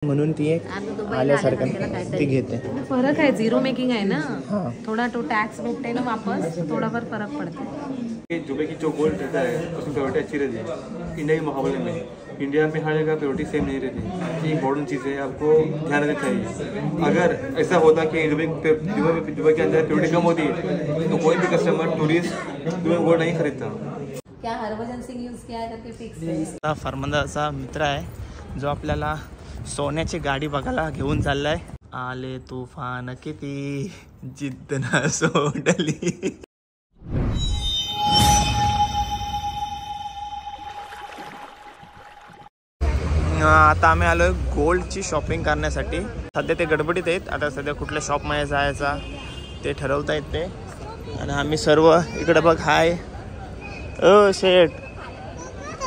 म्हणून ती एक आल्यासारखं ती घेते. फरक आहे, झिरो मेकिंग आहे ना, थोड़ा तो टैक्स भेटते ना वापस, थोड़ा पर फर्क पड़ता है. जुबे की जो गोल्ड रहता है उसमें प्योरिटी अच्छी रहती है इंडिया के मुकाबले में. इंडिया में हर जगह प्योरिटी सेम नहीं रहती. ये इंपॉर्टेंट चीज़ है, आपको ध्यान रखना चाहिए. अगर ऐसा होता कि दुबई के अंदर प्योरिटी कम होती तो कोई भी कस्टमर टूरिस्ट दुबई गोल्ड नहीं खरीदता. क्या हरभजन सिंग यूज किया करके फिक्स है. फर्मंदाचा मित्र आहे जो आपल्याला सोन्याची गाडी बघायला घेऊन चाललाय. आले तुफान किती जिद्द ना सोडली. आता आम्ही आलोय गोल्डची शॉपिंग करण्यासाठी. सध्या ते गडबडीत आहेत. आता सध्या कुठल्या शॉपमध्ये जायचा ते ठरवता येत ते. आणि आम्ही सर्व इकडे बघ. हाय ओ शेट,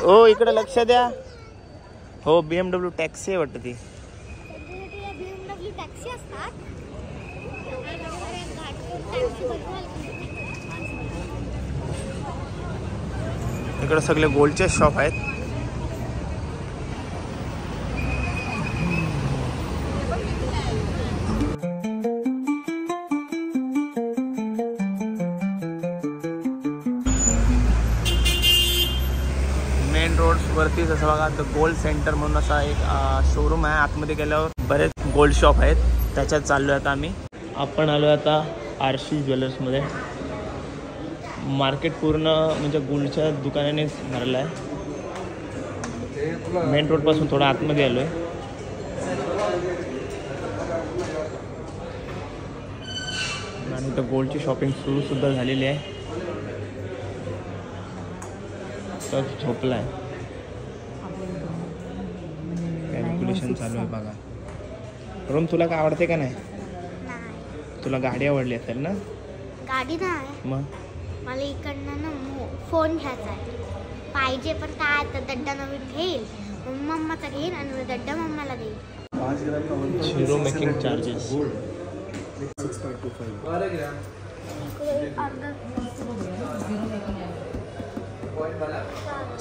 ओ इकडे लक्ष द्या. हो BMW टॅक्सी आहे वाटतं ती. इकडे सगळे गोल्डचे शॉप आहेत. मेन रोड वरतीच असं बघा तर गोल्ड सेंटर म्हणून असा एक शोरूम आहे. आतमध्ये गेल्यावर बरेच गोल्ड शॉप आहेत. त्याच्यात चाललो आता आम्ही. आपण आलो आता आरशी ज्वेलर्समध्ये. मार्केट पूर्ण म्हणजे गोल्डच्या दुकानानेच भरलं आहे. मेन रोडपासून थोडा आतमध्ये आलो आहे. आणि इथं गोल्डची शॉपिंग सुद्धा झालेली आहे. तर झोपला आहे. कॅल्क्युलेशन चालू आहे बघा. रोम तुला काय आवडते का नाही? तुला गाडी आवडली असेल ना? गाडी नाही, मग मला इकडनं ना फोन घ्यायचा आहे. पाहिजे पण काय तर दड्डा नवीन घेईल, मम्माचा घेईल आणि दड्डा मम्माला देईल. Zero making charges.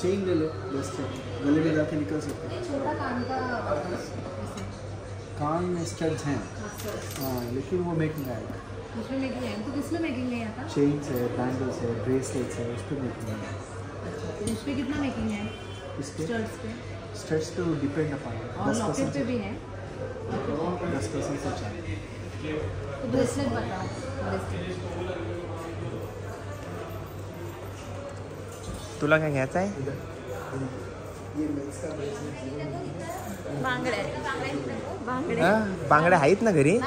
चेन ले लो, गले में जाके निकल सकते हैं. कान में स्टड्स हैं, हाँ, लेकिन वो मेकिंग आएगा. उसमें मेकिंग है तो किसमें मेकिंग नहीं आता? चेन्स है, बैंगल्स है, ब्रेसलेट्स है, उस पर मेकिंग है. उस पे कितना मेकिंग है? इसके स्टड्स पे तो डिपेंड अपॉन. और लॉकेट पे भी है. 10% से चाहिए. तो ब्रेसलेट बताओ. तुला काय घ्यायचं आहे? बांगड्या आहेत ना घरी?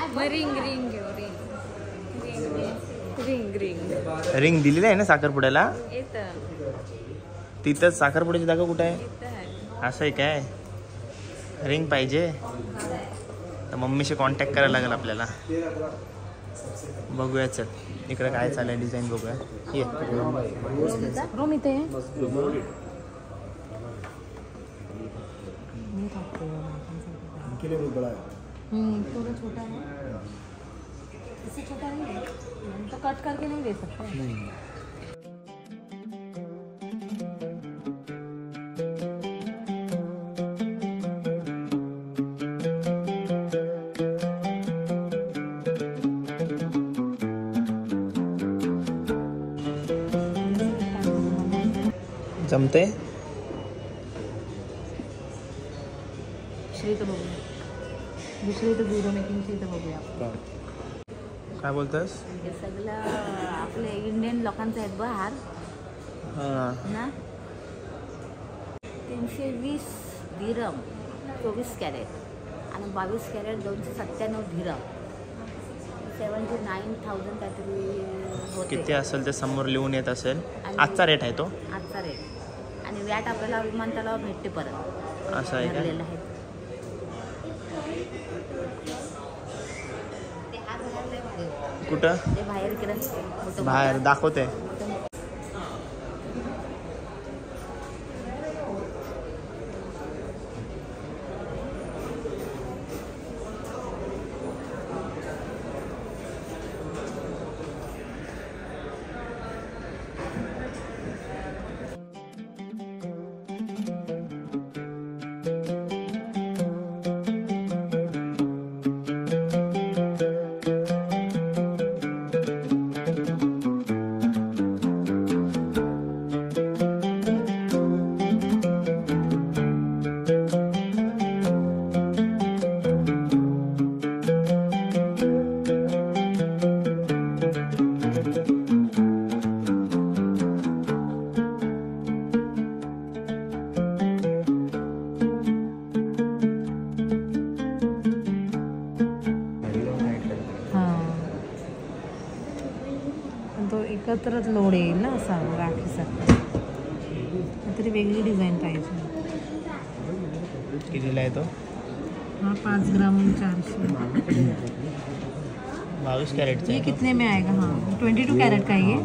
रिंग दिलेली आहे ना साखरपुड्याला. तिथंच साखरपुड्याची जागा कुठे आहे? असं आहे काय? रिंग पाहिजे तर मम्मीशी कॉन्टॅक्ट करायला लागेल आपल्याला. बघूया चल इकडे काय चाललंय डिझाईन बघूया. ये रूम इथे आहे. थोड़ा छोटा है. इससे छोटा नहीं है तो कट करके नहीं दे सकते. नहीं. जमते. दुसरी तर बघूया. दुसरी तर झिरो मेकिंगची तर बघूया. काय बोलतोस? हे सगळं आपले इंडियन लोकांचं आहेत बाहेर ना. 320 दिरम 24 कॅरेट आणि 22 कॅरेट 297 दिरम. 79,000 काहीतरी किती असेल ते समोर लिहून येत असेल. आजचा रेट आहे तो. आजचा रेट. आणि व्याट आपल्याला विमानतळावर भेटते परत. असं आहे का? कुठं? ते बाहेर केलं. बाहेर दाखवते. तरच लोड येईल ना असा राखीसारखा. तरी वेगळी डिझाईन पाहिजे. कितीला आहे तो? हाँ 5 ग्राम 400. 22 कैरेट ये कितने में आएगा? हाँ 22 कैरेट का ये.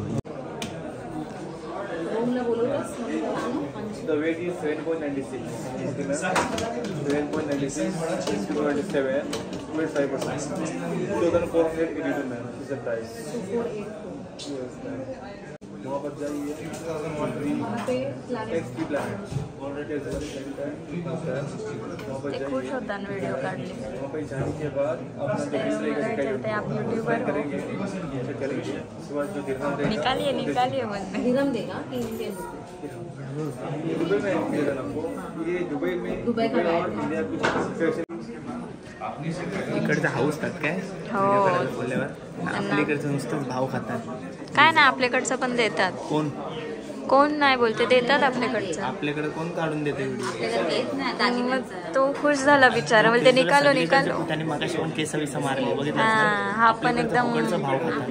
The weight is 7.96. Okay, ma'am. 7.96. 27. 5%. 2,482, ma'am. This is the price. Yes, ma'am. वहाँ पर जाइए. XP planet. ते खुश होता ना व्हिडिओ काढले. वहाँ पे जाने के बाद अपना आप यूट्यूबर करेंगे. उसके बाद जो दिखा रहे निकालिए बोलते. दिरम देगा कि इंडियन? दुबई में मिलेगा आपको. ये दुबई में दुबई का और इंडिया कुछ इकडचा हाऊस खात काय हो. बोलल्यावर आपल्याकडचं नुसतंच भाव खातात. काय ना आपल्याकडचं पण देतात. कोण नाही बोलते, देतात आपल्याकडचं. आपल्याकडे कोण काढून देते व्हिडिओ? मग तो खुश झाला बिचारा. बोलते निकालो. त्याने मागाशी पण केस विसा मारले बघितलं. हा पण एकदम भाव खातात.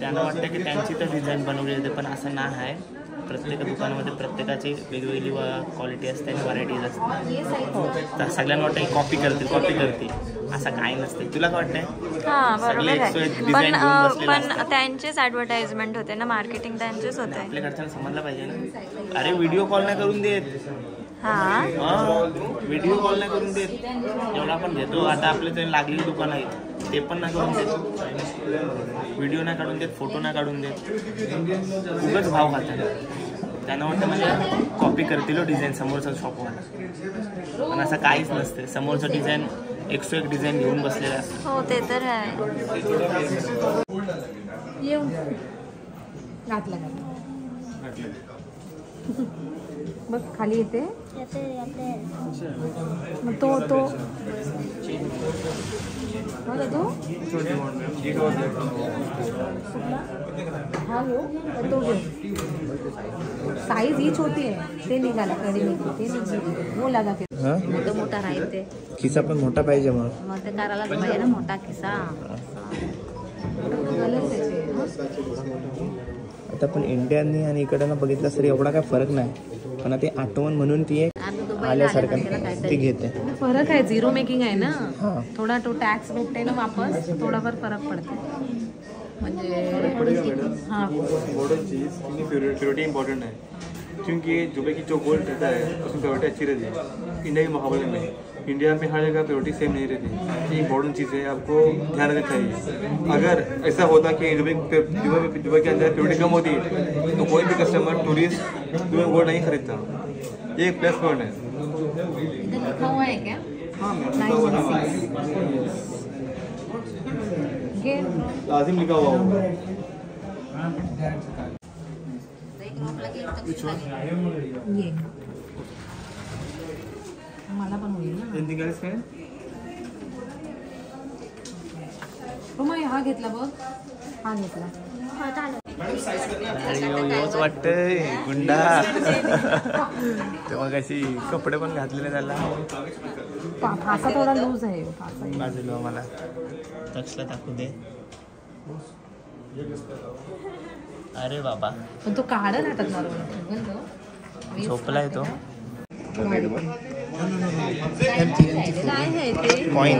त्यांना वाटतं की त्यांची तर डिझाईन बनवली जाते, पण असं नाही आहे. प्रत्येक दुकानामध्ये प्रत्येकाची वेगवेगळी क्वालिटी असते आणि व्हरायटीज असते. तर सगळ्यांना वाटतं की कॉपी करते असं काही नसते. तुला काय वाटतंय? हा बरोबर आहे. पण त्यांचेच ऍडव्हर्टाइजमेंट होते ना, मार्केटिंग त्यांचेच होते. आपल्याकडचं समजलं पाहिजे ना. अरे व्हिडिओ कॉल नाही करून देत. व्हिडिओ कॉल नाही करून देत. जेवढा आपण घेतो आता आपल्या तरी लागलेली दुकान आहेत ते पण नाही करून देत. व्हिडिओ नाही काढून देत, फोटो नाही काढून देत. खूपच भाव खातात. त्यांना वाटतं म्हणजे कॉपी करतील डिझाईन समोरचा शॉपवाला, पण असं काहीच नसते. समोरचं डिझाईन 101 डिझाईन घेऊन बसलेलं असतं. हो ते तर आहे. येऊ घातला बघ खाली येते. मग तो हा घेऊ तो घेऊ. साईज ही छोटी आहे. ते निघाला कडी वो लगा फिर मोठा राहील ते. खिसा पण मोठा पाहिजे मग ते करायलाच पाहिजे ना मोठा खिसा. आता पण इंडियानी आणि इकडनं बघितलं तरी एवढा काय फरक नाही, पण ते आठवण म्हणून ती एक आल्यासारखं ती घेते. फरक आहे. झिरो मेकिंग आहे ना. थोडा तो टॅक्स भेटते ना वापस, थोडाफार फरक पडते. म्हणजे हाँ गोल्डन चीज़ की प्योरिटी इम्पोर्टेंट है, क्योंकि दुबई की जो गोल्ड रहता है उसमें प्योरिटी अच्छी रहती है. इंडिया के मुकाबले में इंडिया में हर जगह प्योरिटी सेम नहीं रहती. ये इम्पोर्टेंट चीज़ है, आपको ध्यान रखना चाहिए. अगर ऐसा होता कि दुबई के अंदर प्योरिटी कम होती तो कोई भी कस्टमर टूरिस्ट दुबई गोल्ड नहीं खरीदता. ये एक प्लस पॉइंट है. लिखा हुआ है क्या? हाँ मैम, लाजिम लिखा हुआ होगा. ये मला पण होईल ना. हो मग हा घेतला बघ. हा घेतला. योच वाटतंय गुंडा. तेव्हा कशी कपडे पण घातलेले त्याला. फासा थोडा लूज आहे. बाजूला मला टचला टाकू दे. अरे बाबा पण तो काढ नाटकणार झोपलाय तो. काय आहे ते? Coin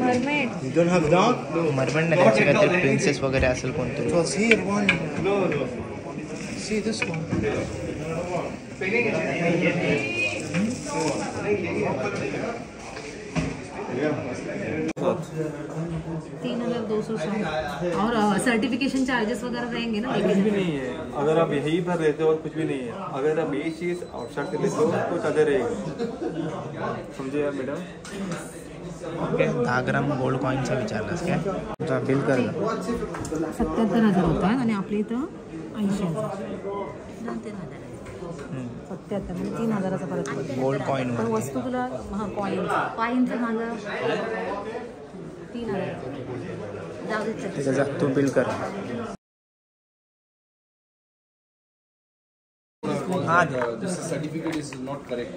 mermaid. मरमेड नाही, त्यांची काहीतरी प्रिन्सेस वगैरे असेल कोणतरी. See this one. 3,260 और सर्टिफिकेशन चार्जेस वगैरह रहेंगे ना? कुछ भी नहीं है. अगर आप यहीं पर रहते हो कुछ भी नहीं है. अगर आप ये चीज़ आउटसाइड से लेते हो तो ज़्यादा रहेगा. समझे यार मैडम? 10 ग्राम गोल्ड कॉईनचा विचारलास काय? तुझा बिल कर. 77,000 होता आहे आणि आपल्या इथं 80,000. 77 म्हणजे 3,000चा फरक पडतो. गोल्ड कॉईन पण वस्तू तुला हां कॉईनचं माझं 3,000. जाऊ दे. त्याचा तू बिल कर. हाँ, this certificate is not correct.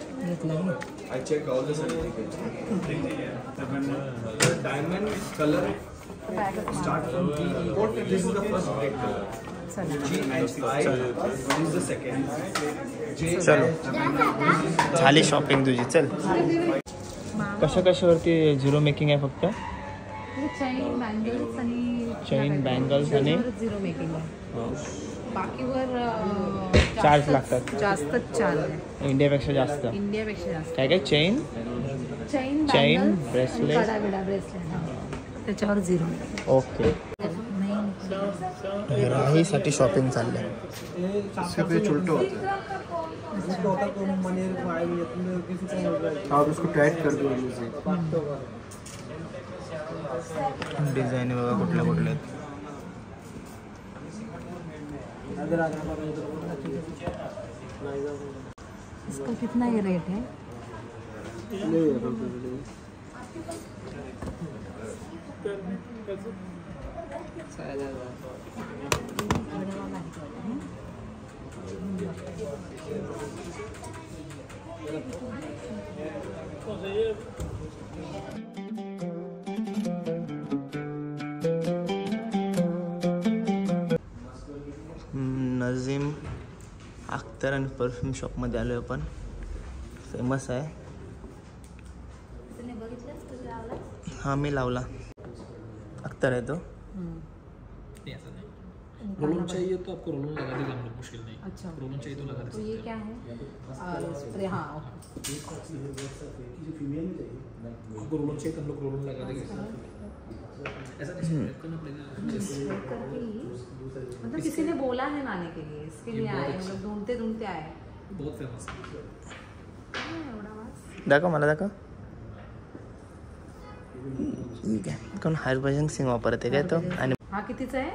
I checked all the certificates. The diamond color start from this is the first break color. चलो झाली शॉपिंग तुझी. चल कशावरती झिरो मेकिंग आहे फक्त? चैन बँगल्स आणि चैन बँगल्स आणि झिरो मेकिंग आहे. बाकीवर चार्ज लागतात. जास्तच चार्ज आहे इंडियापेक्षा जास्त. इंडियापेक्षा जास्त. काय काय चैन चैन ब्रेसलेट ब्रेसलेट त्याच्यावर झिरो. ओके. राहीसाठी शॉपिंग चालली. छोटो आप उसको टाइट कर दो. डिझाईन बघा कुठल्या कुठल्या आहेत. इसका कितना ये रेट है? नजीम अख्तर आणि परफ्यूम शॉपमध्ये आलो आपण. फेमस आहे. हां मी लावला. अख्तर आहे तो. रोलन चाहिए तो आपको रोलन लगा देगा हम लोग, मुश्किल नहीं. अच्छा रोलन चाहिए तो लगा तो देगा. ये क्या है? स्प्रे. हाँ आपको रोलन चाहिए तो हम लोग रोलन लगा देंगे. ऐसा नहीं करना पड़ेगा. मतलब किसी ने बोला है लाने के लिए, इसके लिए आए. मतलब ढूंढते ढूंढते आए. बहुत फेमस है. दाखव मला दाखव. ठीक आहे. कोण हरभजन सिंग वापरते काय तो? आणि हा कितीचा आहे?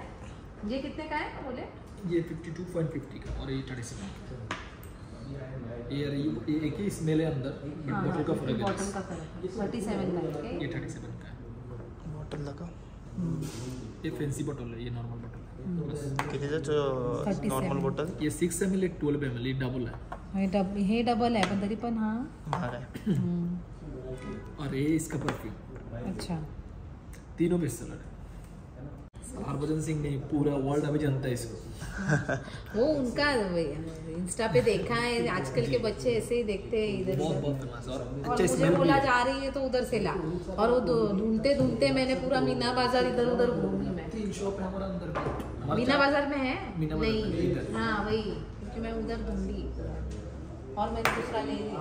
ये कितने का है बोले? ये 52.50 का और ये 37 का. ये एक ही स्मेल है अंदर, बट बॉटल का फर्क है. बॉटल का फर्क है. 37 का है. ये 37 का है. बॉटल दाखव. ये फैंसी बॉटल है, ये नॉर्मल बॉटल है. बस कितीचं नॉर्मल बॉटल? ये 6 ml, 12 ml, ये डबल है. हे डबल आहे पण तरी पण हा महाग आहे. और ये इसका परफ्यूम. अच्छा. तीनों बेस्ट सेलर है. हरभजन सिंह नहीं, पूरा वर्ल्ड अभी जानता है इसको. वो उनका इंस्टा पे देखा है. आजकल के बच्चे ऐसे ही देखते हैं इधर बहुत उधर. बहुत फेमस और और अच्छा मुझे स्मेल बोला जा रही है तो उधर से ला. और वो ढूंढते ढूंढते मैंने पूरा मीना बाजार इधर उधर घूमी. मैं 3 शॉप है हमारा अंदर. मीना बाजार में है. मीना बाजार में नहीं इधर. हाँ वही, क्योंकि मैं उधर ढूंढी और मैंने दूसरा ले लिया.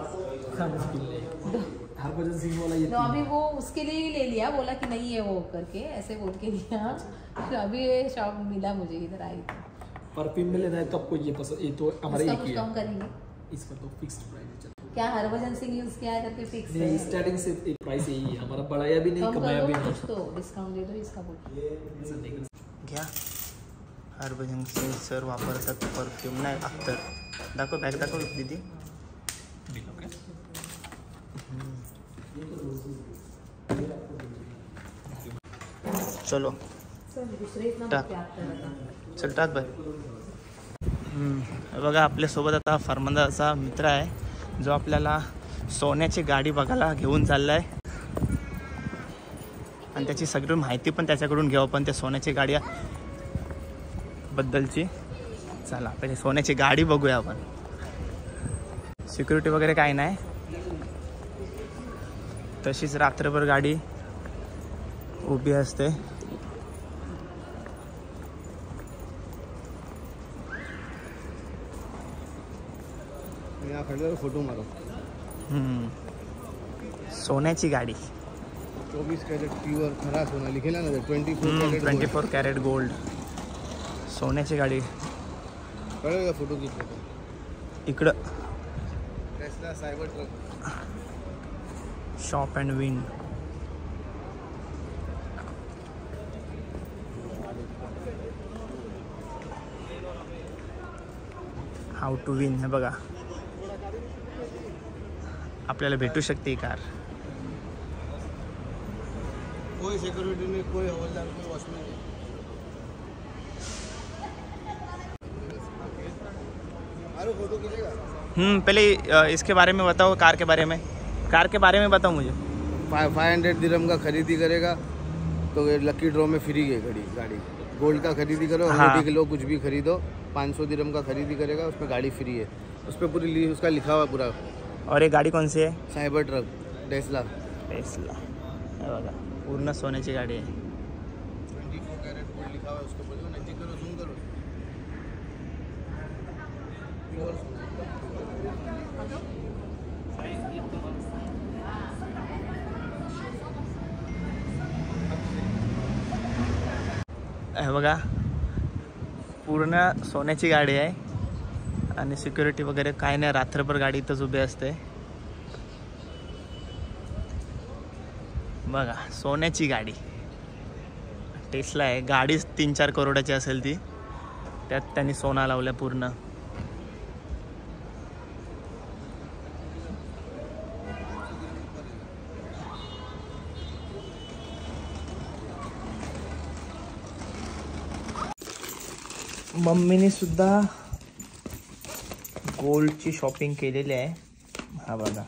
मुश्किल नहीं. हरभजन सिंह वाला ये तो अभी वो उसके लिए ही ले लिया. बोला कि नहीं है वो करके ऐसे बोल के लिया. फिर अभी ये शॉप मिला मुझे इधर आई थी. परफ्यूम में लेना है तो आपको ये पसंद. ये तो हमारे इसका एक कुछ ही कम है. करेंगे इसका तो फिक्स्ड प्राइस है. क्या? हरभजन सिंह यूज किया है करके फिक्स है. नहीं, स्टार्टिंग से प्राइस यही है हमारा. बढ़ाया भी नहीं, कम कमाया करो भी नहीं. कुछ तो डिस्काउंट दे दो इसका. बोल ऐसा नहीं कर सकते. घ्या. हरभजन सिंग सर वापरतात परफ्यूम. नाही अख्तर. दाखव बॅग दाखव दीदी. ओके. चलो दुसरे इतना टाक. प्यार करता. चल टाक बाय. बघा आपल्यासोबत आता फरमानचा मित्र आहे जो आपल्याला सोन्याची गाडी बघायला घेऊन चालला आहे. आणि त्याची सगळी माहिती पण त्याच्याकडून घेऊ आपण त्या सोन्याची गाडी बद्दलची. चला पहिले सोन्याची गाडी बघूया आपण. सिक्युरिटी वगैरे काही नाही. तशीच रात्रभर गाडी उभी असते. फोटो मारो. सोन्याची गाडी. 24 कैरेट प्युअर खरा सोना लिखेला ना. 24 कॅरेट गोल्ड. सोन्याची गाडी. कळलं का फोटो किती? इकडं Tesla Cybertruck. Shop and win. How to win हे बघा. आपल्याला भेटू शकते ही कार. कोई सिक्योरिटी नहीं, कोई हवलदार, कोई वॉचमैन नहीं. अरे फोटो खींचेगा. पहले इसके बारे में बताओ. कार के बारे में बताओ मुझे. 500 दिरहम का खरीदी करेगा तो ये लकी ड्रॉ में फ्री है गाड़ी. गोल्ड का खरीदी करो, हाँ। अंगूठी किलो कुछ भी खरीदो, 500 दिरहम का खरीदी करेगा, उसमें गाड़ी फ्री है, उस पर पूरी उसका लिखा हुआ पूरा। और ये गाडी कोणची आहे? Cyber truck Tesla. टेस्ला, हे बघा पूर्ण सोन्याची गाडी आहे. 24 कैरेट गोल्ड लिखा हुआ है, उसको बोलो नजदीक करो, जूम करो। हे बघा पूर्ण सोन्याची गाडी आहे आणि सिक्युरिटी वगैरे काय नाही, रात्रभर गाडी इथंच उभी असते. बघा सोन्याची गाडी टेस्ला आहे. गाडीच 3-4 करोडाची असेल ती, त्यात त्यांनी सोना लावल्या पूर्ण. मम्मीने सुद्धा गोल्डची शॉपिंग केलेली आहे. हा बघा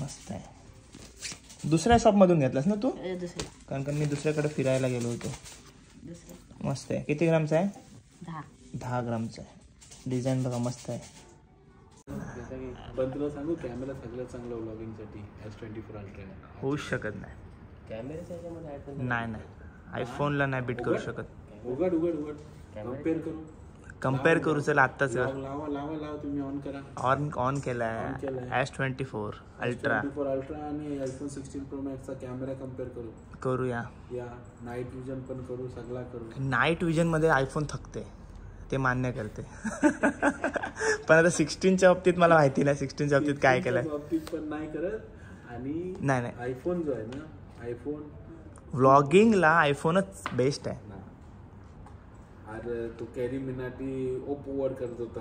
मस्त आहे. दुसऱ्या शॉपमधून घेतलास ना तू? कारण मी दुसऱ्याकडे फिरायला गेलो होतो. मस्त आहे. किती ग्रामचा आहे? 10 ग्रामचा आहे. डिझाईन बघा मस्त आहे. पण तुला सांगू कॅमेरा सगळ्यात चांगला व्लॉगिंगसाठी S24 अल्ट्रा होऊच शकत नाही. नाही आयफोनला नाही बीट करू शकत. उघड कम्पेअर करू. कम्पेअर करू चला आत्ताच. लावा तुम्ही ऑन करा. ऑन केलाय S24 अल्ट्रा आणि iPhone 16 Pro Max चा कॅमेरा कम्पेअर करूया. या नाईट विजन पण करू, सगळा करू. नाईट विजन मध्ये आयफोन थकते, ते मान्य करते. पण आता 16च्या बाबतीत मला माहिती नाही 16च्या बाबतीत काय केलंय. बाबतीत पण नाही करत. आणि नाही आयफोन जो आहे ना, आयफोन व्लॉगिंगला आयफोनच बेस्ट आहे. अरे तो कॅरी मिनाटी ओप्पोवर करत होता,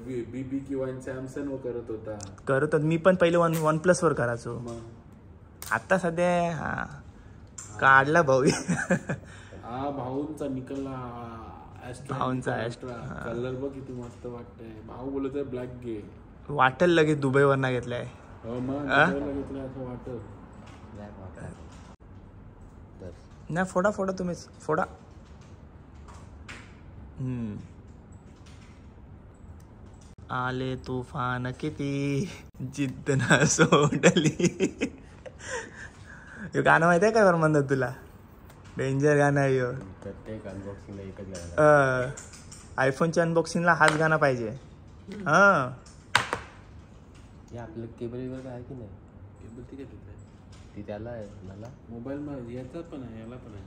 बीबी किंवा सॅमसंग वर करत होता. मी पण पहिले वन प्लस वर करायचो. आता सध्या हा काढला भाऊ. हा भाऊंचा निकलला. भाऊंचा कलर बघ किती मस्त वाटतंय. भाऊ बोलत आहे ब्लॅक घे. वाटेल लगेच दुबईवर ना घेतलाय. घेतलंय असं वाटत नाही. फोडा तुम्हीच फोडा. आले तुफान किती जिद्द ना सोडली. हे गाणं माहिती आहे का बरं म्हणत तुला? डेंजर गाणं आहे. आयफोनच्या अनबॉक्सिंगला हाच गाणं पाहिजे. हा आपलं केबल आहे की नाही? केबल ती काय ती त्याला आहे मला मोबाईल मध्ये याचा पण आहे, याला पण आहे.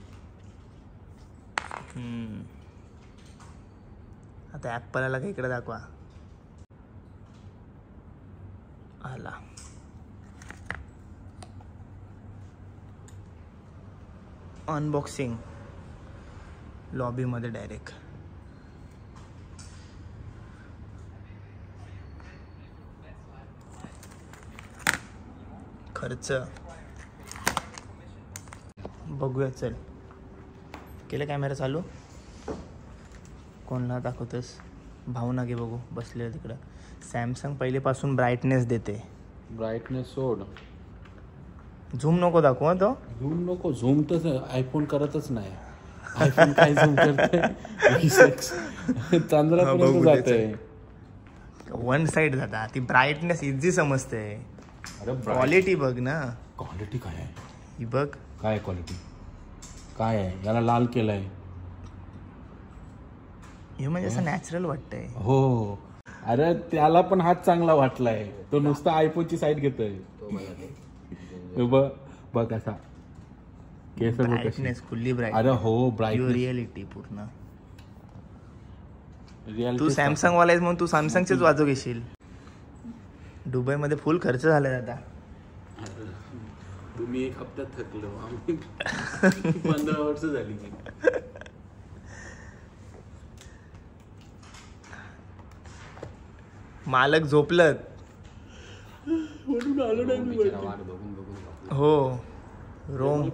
आता ॲपलला काही इकडे दाखवा. आला अनबॉक्सिंग लॉबी मध्ये डायरेक्ट. खर्च बघूया. चल केलं कॅमेरा चालू. कोणला दाखवतोस? भावना घे बघू. बसले तिकडं. सॅमसंग पहिलेपासून ब्राईटनेस देते. ब्राईटनेस सोड. झूम नको दाखव. तो झूम नको. झूम तर आयफोन करतच नाही. आयफोन काय झूम करते? चंद्रापर्यंत जाते. वन साइड जाता. ती ब्राईटनेस इझी समजते. अरे क्वालिटी बघ ना. क्वालिटी काय आहे? ही बघ काय क्वालिटी काय आहे? याला लाल केलंय. हे म्हणजे असं नॅचरल वाटतंय. हो. अरे त्याला पण हात चांगला वाटलाय. तो नुसता आयफोनची साईड घेतोय. बघ असा केस ब्राईटनेस फुल्ली ब्राईट. अरे हो ब्राईट रिअलिटी पूर्ण. तू सॅमसंग वाला आहेस म्हणून तू सॅमसंगचेच वाजव घेशील. दुबई मध्ये फुल खर्च झालाय आता. तुम्ही 1 हप्त्यात थकलो. आम्ही 15 वर्ष झाली. मालक झोपलं म्हणून आलो नाही. बघून हो. रोम